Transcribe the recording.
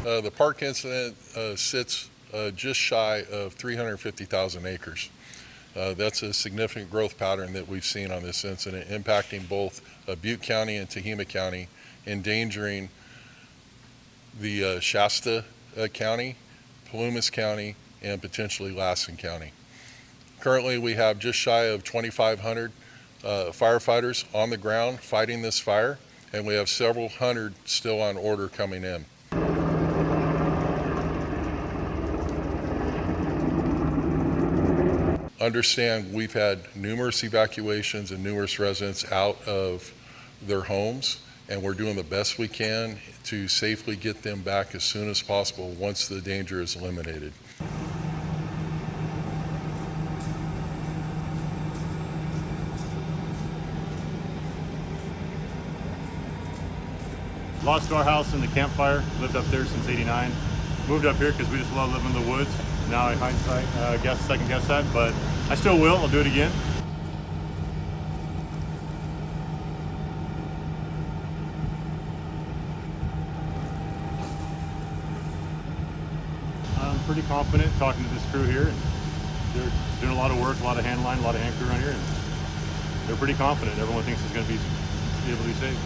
The park incident sits just shy of 350,000 acres. That's a significant growth pattern that we've seen on this incident, impacting both Butte County and Tehama County, endangering the Shasta County, Plumas County, and potentially Lassen County. Currently, we have just shy of 2,500 firefighters on the ground fighting this fire, and we have several hundred still on order coming in. Understand we've had numerous evacuations and numerous residents out of their homes, and we're doing the best we can to safely get them back as soon as possible once the danger is eliminated. Lost our house in the campfire, lived up there since '89. Moved up here because we just love living in the woods. Now in hindsight, second guess that, but I still will, I'll do it again. I'm pretty confident talking to this crew here. They're doing a lot of work, a lot of hand line, a lot of hand crew around here, and they're pretty confident. Everyone thinks it's going to be able to be safe.